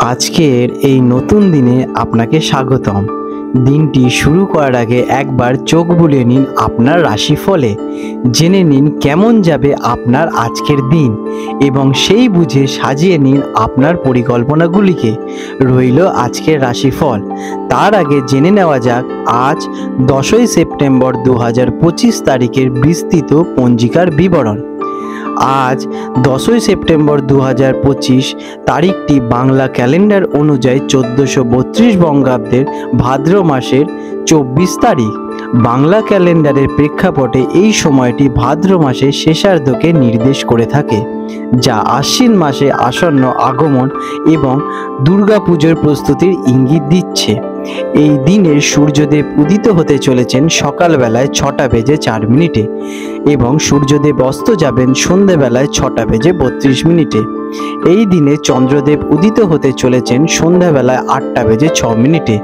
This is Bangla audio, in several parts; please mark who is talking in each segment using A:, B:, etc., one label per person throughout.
A: আজকের এই নতুন দিনে আপনাকে স্বাগতম। দিনটি শুরু করার আগে একবার চোখ বুলিয়ে নিন আপনার রাশিফলে। জেনে নিন কেমন যাবে আপনার আজকের দিন এবং সেই বুঝে সাজিয়ে নিন আপনার পরিকল্পনাগুলিকে। রইল আজকের রাশিফল। তার আগে জেনে নেওয়া যাক আজ 10ই সেপ্টেম্বর 2025 তারিখের বিস্তৃত পঞ্জিকার বিবরণ। আজ 10ই সেপ্টেম্বর 2025 তারিখটি বাংলা ক্যালেন্ডার অনুযায়ী 1432 বঙ্গাব্দের ভাদ্র মাসের 24 তারিখ। বাংলা ক্যালেন্ডারের প্রেক্ষাপটে এই সময়টি ভাদ্র মাসের শেষার্ধকে নির্দেশ করে থাকে, যা আশ্বিন মাসে আসন্ন আগমন এবং দুর্গাপুজোর প্রস্তুতির ইঙ্গিত দিচ্ছে। এই দিনের সূর্যদেব উদিত হতে চলেছেন সকালবেলায় 6:04 এবং সূর্যদেব অস্ত যাবেন সন্ধ্যাবেলায় 6:32। এই দিনে চন্দ্রদেব উদিত হতে চলেছেন সন্ধ্যাবেলায় 8:06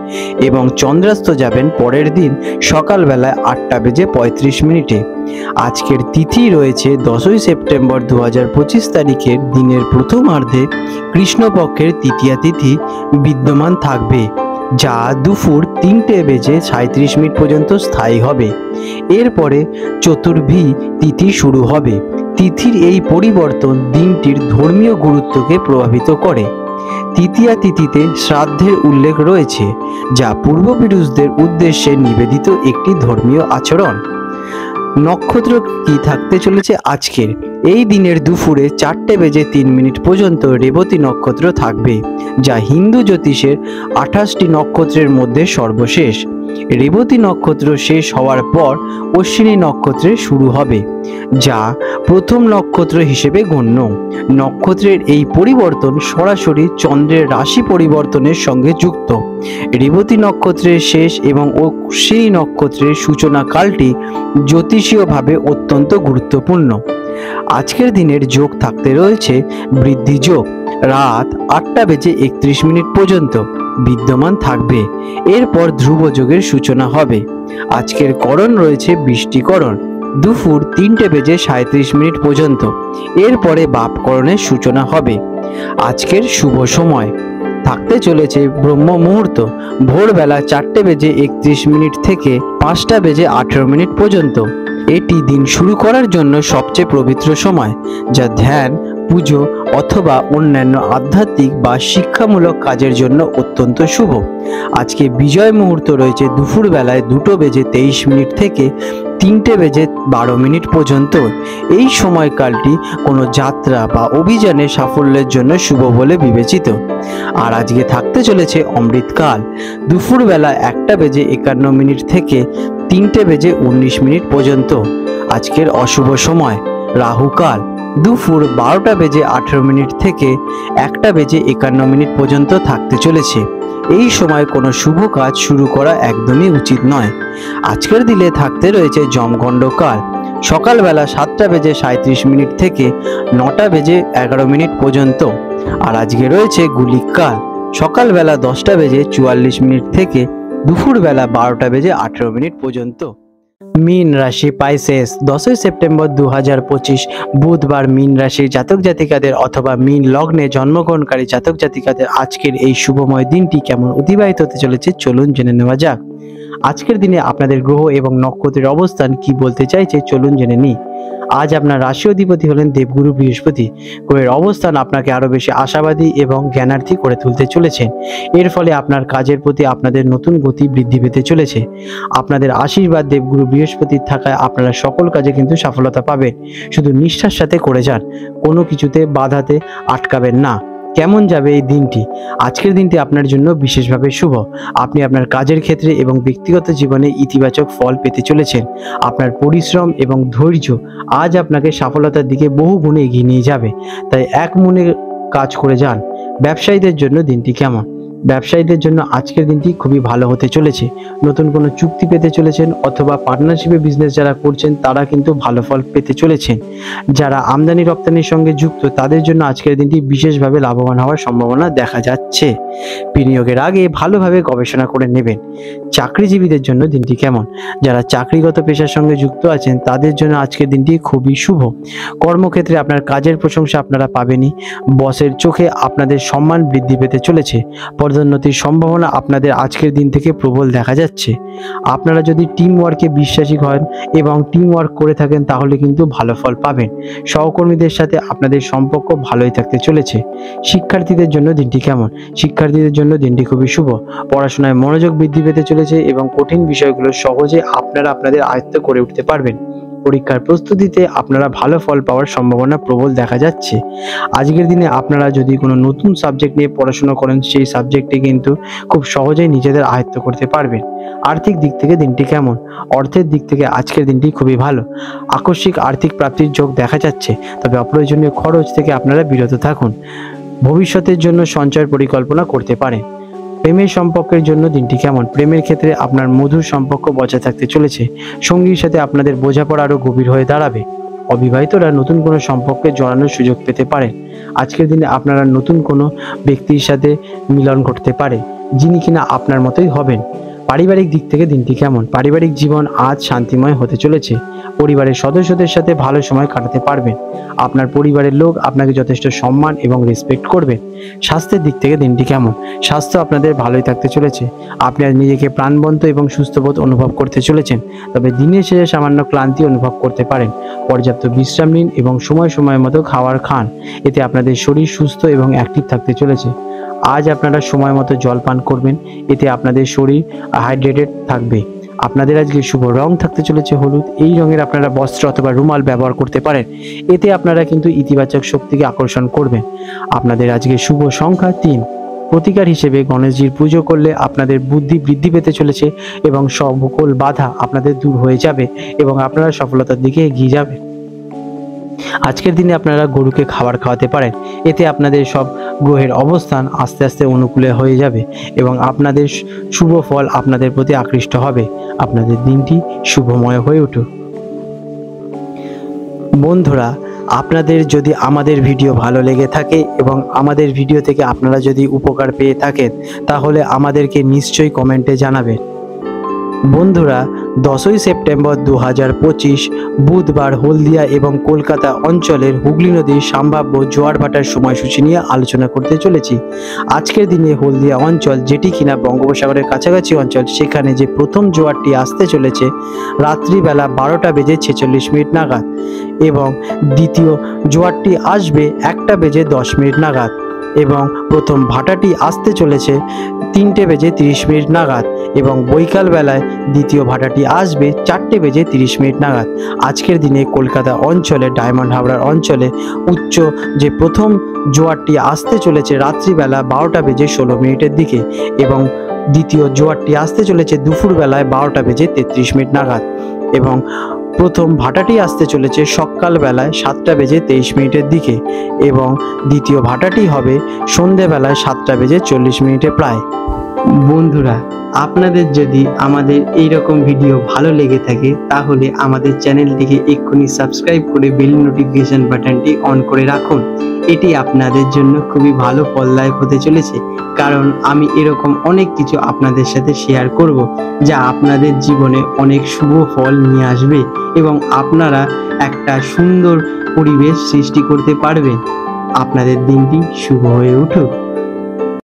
A: এবং চন্দ্রাস্ত যাবেন পরের দিন সকালবেলায় 8:35। আজকের তিথি রয়েছে 10ই সেপ্টেম্বর 2025 তারিখের দিনের প্রথমার্ধে কৃষ্ণপক্ষের তৃতীয়া তিথি বিদ্যমান থাকবে, যা দুপুর 3:37 পর্যন্ত স্থায়ী হবে। এরপরে চতুর্ভী তিথি শুরু হবে। তিথির এই পরিবর্তন দিনটির ধর্মীয় গুরুত্বকে প্রভাবিত করে। তৃতীয়া তিথিতে শ্রাদ্ধের উল্লেখ রয়েছে, যা পূর্বপুরুষদের উদ্দেশ্যে নিবেদিত একটি ধর্মীয় আচরণ। নক্ষত্র কি থাকতে চলেছে আজকের এই দিনের দুপুরে 4:03 পর্যন্ত রেবতী নক্ষত্র থাকবে, যা হিন্দু জ্যোতিষের 28টি নক্ষত্রের মধ্যে সর্বশেষ। রেবতী নক্ষত্র শেষ হওয়ার পর অশ্বিনী নক্ষত্রের শুরু হবে, যা প্রথম নক্ষত্র হিসেবে গণ্য। নক্ষত্রের এই পরিবর্তন সরাসরি চন্দ্রের রাশি পরিবর্তনের সঙ্গে যুক্ত। রেবতী নক্ষত্রের শেষ এবং অশ্বিনী নক্ষত্রের সূচনা কালটি জ্যোতিষীয়ভাবে অত্যন্ত গুরুত্বপূর্ণ। আজকের দিনের যোগ থাকতে রয়েছে বৃদ্ধি যোগ, রাত 8:31 পর্যন্ত বিদ্যমান থাকবে। এরপর ধ্রুব যোগের সূচনা হবে। আজকের করণ রয়েছে বৃষ্টিকরণ, দুপুর 3:37 পর্যন্ত। এরপরে বাপকরণের সূচনা হবে। আজকের শুভ সময় থাকতে চলেছে ব্রহ্ম মুহূর্ত, ভোরবেলা 4:31 থেকে 5:18 পর্যন্ত। এটি দিন শুরু করার জন্য সবচেয়ে পবিত্র সময়, যা ধ্যান, পুজো অথবা অন্যান্য আধ্যাত্মিক বা শিক্ষামূলক কাজের জন্য অত্যন্ত শুভ। আজকে বিজয় মুহূর্ত রয়েছে দুপুরবেলায় 2:23 থেকে 3:12 পর্যন্ত। এই সময়কালটি কোনো যাত্রা বা অভিযানে সাফল্যের জন্য শুভ বলে বিবেচিত। আর আজকে থাকতে চলেছে অমৃতকাল, দুপুরবেলা 1:51 থেকে 3:19 পর্যন্ত। আজকের অশুভ সময় রাহুকাল, দুপুর 12:18 থেকে 1:51 পর্যন্ত থাকতে চলেছে। এই সময় কোনো শুভ কাজ শুরু করা একদমই উচিত নয়। আজকের দিনে থাকতে রয়েছে যমগণ্ডকাল, সকালবেলা 7:37 থেকে 9:11 পর্যন্ত। আর আজকে রয়েছে গুলিক কাল, সকালবেলা 10:44 থেকে দুপুরবেলা 12:18 পর্যন্ত। মীন রাশি পাইসেস, 10ই সেপ্টেম্বর 2025 বুধবার মীন রাশির জাতক জাতিকাদের অথবা মীন লগ্নে জন্মগ্রহণকারী জাতক জাতিকাদের আজকের এই শুভময় দিনটি কেমন অতিবাহিত হতে চলেছে চলুন জেনে নেওয়া যাক। আজকের দিনে আপনাদের গ্রহ এবং নক্ষত্রের অবস্থান কি বলতে চাইছে চলুন জেনে নিই। আজ আপনার রাশি অধিপতি হলেন দেবগুরু বৃহস্পতি। গ্রহের অবস্থান আপনাকে আরো বেশি আশাবাদী এবং জ্ঞানার্থী করে তুলতে চলেছেন। এর ফলে আপনার কাজের প্রতি আপনাদের নতুন গতি বৃদ্ধি পেতে চলেছে। আপনাদের আশীর্বাদ দেবগুরু বৃহস্পতির থাকায় আপনারা সকল কাজে কিন্তু সফলতা পাবেন। শুধু নিষ্ঠার সাথে করে যান, কোনো কিছুতে বাধাতে আটকাবেন না। কেমন যাবে এই দিনটি? আজকের দিনটি আপনার জন্য বিশেষভাবে শুভ। আপনি আপনার কাজের ক্ষেত্রে এবং ব্যক্তিগত জীবনে ইতিবাচক ফল পেতে চলেছেন। আপনার পরিশ্রম এবং ধৈর্য আজ আপনাকে সফলতার দিকে বহু গুণে এগিয়ে নিয়ে যাবে, তাই এক মনে কাজ করে যান। ব্যবসায়ীদের জন্য দিনটি কেমন? ব্যবসায়ীদের জন্য আজকের দিনটি খুবই ভালো হতে চলেছে। নতুন কোনো চুক্তি পেতে চলেছেন অথবা পার্টনারশিপে বিজনেস যারা করছেন তারা কিন্তু ভালো ফল পেতে চলেছেন। যারা আমদানি রপ্তানির সঙ্গে যুক্ত তাদের জন্য আজকের দিনটি বিশেষভাবে লাভবান হওয়ার সম্ভাবনা দেখা যাচ্ছে। বিনিয়োগের আগে ভালোভাবে গবেষণা করে নেবেন। চাকরিজীবীদের জন্য দিনটি কেমন? যারা চাকরিগত পেশার সঙ্গে যুক্ত আছেন তাদের জন্য আজকের দিনটি খুবই শুভ। কর্মক্ষেত্রে আপনার কাজের প্রশংসা আপনারা পাবেনই। বসের চোখে আপনাদের সম্মান বৃদ্ধি পেতে চলেছে। পদোন্নতির সম্ভাবনা আপনাদের আজকের দিন থেকে প্রবল দেখা যাচ্ছে। আপনারা যদি টিম ওয়ার্কে বিশ্বাসী হন এবং টিম ওয়ার্ক করে থাকেন তাহলে কিন্তু ভালো ফল পাবেন। সহকর্মীদের সাথে আপনাদের সম্পর্ক ভালোই থাকতে চলেছে। শিক্ষার্থীদের জন্য দিনটি কেমন? শিক্ষার্থীদের জন্য দিনটি খুবই শুভ। পড়াশোনায় মনোযোগ বৃদ্ধি পেতে চলেছে এবং কঠিন বিষয়গুলো সহজে আপনারা আপনাদের আয়ত্ত করে উঠতে পারবেন। পরীক্ষার প্রস্তুতিতে আপনারা ভালো ফল পাওয়ার সম্ভাবনা প্রবল দেখা যাচ্ছে। আজকের দিনে আপনারা যদি কোনো নতুন সাবজেক্ট নিয়ে পড়াশোনা করেন সেই সাবজেক্টে কিন্তু খুব সহজেই নিজেদের আয়ত্ত করতে পারবেন। আর্থিক দিক থেকে দিনটি কেমন? অর্থের দিক থেকে আজকের দিনটি খুবই ভালো। আকস্মিক আর্থিক প্রাপ্তির যোগ দেখা যাচ্ছে, তবে অপ্রয়োজনীয় খরচ থেকে আপনারা বিরত থাকুন। ভবিষ্যতের জন্য সঞ্চয়ের পরিকল্পনা করতে পারেন। প্রেমের সম্পর্কের জন্য দিনটি কেমন? প্রেমের ক্ষেত্রে আপনার মধুর সম্পর্ক বজায় থাকতে চলেছে। সঙ্গীর সাথে আপনাদের বোঝাপড়া আরও গভীর হয়ে দাঁড়াবে। অবিবাহিতরা নতুন কোনো সম্পর্কে জড়ানোর সুযোগ পেতে পারেন। আজকের দিনে আপনারা নতুন কোনো ব্যক্তির সাথে মিলন ঘটতে পারে যিনি কিনা আপনার মতোই হবেন। পারিবারিক দিক থেকে দিনটি কেমন? পারিবারিক জীবন আজ শান্তিময় হতে চলেছে। পরিবারের সদস্যদের সাথে ভালো সময় কাটাতে পারবেন। আপনার পরিবারের লোক আপনাকে যথেষ্ট সম্মান এবং রেসপেক্ট করবেন। স্বাস্থ্যের দিক থেকে দিনটি কেমন? স্বাস্থ্য আপনাদের ভালোই থাকতে চলেছে। আপনি আজ নিজেকে প্রাণবন্ত এবং সুস্থবোধ অনুভব করতে চলেছেন, তবে দিনের শেষে সামান্য ক্লান্তি অনুভব করতে পারেন। পর্যাপ্ত বিশ্রাম নিন এবং সময় সময় মতো খাবার খান, এতে আপনাদের শরীর সুস্থ এবং অ্যাক্টিভ থাকতে চলেছে। আজ আপনারা সময় মতো জল পান করবেন, এতে আপনাদের শরীর হাইড্রেটেড থাকবে। আপনাদের আজকে শুভ রং থাকতে চলেছে হলুদ। এই রঙের আপনারা বস্ত্র অথবা রুমাল ব্যবহার করতে পারেন, এতে আপনারা কিন্তু ইতিবাচক শক্তিকে আকর্ষণ করবেন। আপনাদের আজকে শুভ সংখ্যা 3। প্রতিকার হিসেবে গণেশজির পুজো করলে আপনাদের বুদ্ধি বৃদ্ধি পেতে চলেছে এবং সকল বাধা আপনাদের দূর হয়ে যাবে এবং আপনারা সফলতার দিকে এগিয়ে যাবেন। আজকের দিনে আপনারা গরুকে খাবার খাওয়াতে পারেন, এতে আপনাদের সব গ্রহের অবস্থান আস্তে আস্তে অনুকূলে হয়ে যাবে এবং আপনাদের শুভ ফল আপনাদের প্রতি আকৃষ্ট হবে। আপনাদের দিনটি শুভময় হয়ে উঠুক। বন্ধুরা, আপনাদের যদি আমাদের ভিডিও ভালো লেগে থাকে এবং আমাদের ভিডিও থেকে আপনারা যদি উপকার পেয়ে থাকেন তাহলে আমাদেরকে নিশ্চয়ই কমেন্টে জানাবেন। বন্ধুরা, 10ই সেপ্টেম্বর 2025 বুধবার হলদিয়া এবং কলকাতা অঞ্চলের হুগলি নদীর সম্ভাব্য জোয়ার ভাটার সময়সূচি নিয়ে আলোচনা করতে চলেছি। আজকের দিনে হলদিয়া অঞ্চল, যেটি কিনা বঙ্গোপসাগরের কাছাকাছি অঞ্চল, সেখানে যে প্রথম জোয়ারটি আসতে চলেছে রাত্রিবেলা 12:46 নাগাদ এবং দ্বিতীয় জোয়ারটি আসবে 1:10 নাগাদ এবং প্রথম ভাটাটি আসতে চলেছে 3:30 নাগাদ এবং বৈকাল বেলায় দ্বিতীয় ভাটাটি আসবে 4:30 নাগাদ। আজকের দিনে কলকাতা অঞ্চলে ডায়মন্ড হাবড়ার অঞ্চলে উচ্চ যে প্রথম জোয়ারটি আসতে চলেছে রাত্রিবেলা 12:16 দিকে এবং দ্বিতীয় জোয়ারটি আসতে চলেছে দুপুরবেলায় 12:33 নাগাদ এবং প্রথম ভাটাটি আসতে চলেছে সকালবেলায় 7:23 দিকে এবং দ্বিতীয় ভাটাটি হবে সন্ধেবেলায় 7:40 প্রায়। বন্ধুরা, আপনাদের যদি আমাদের এই রকম ভিডিও ভালো লেগে থাকে তাহলে আমাদের চ্যানেলটিকে এক্ষুনি সাবস্ক্রাইব করে বেল নোটিফিকেশন বাটনটি অন করে রাখুন। এটি আপনাদের জন্য খুবই ভালো ফলদায়ক হতে চলেছে, কারণ আমি এরকম অনেক কিছু আপনাদের সাথে শেয়ার করব যা আপনাদের জীবনে অনেক শুভ ফল নিয়ে আসবে এবং আপনারা একটা সুন্দর পরিবেশ সৃষ্টি করতে পারবেন। আপনাদের দিনটি শুভ হয়ে উঠুক।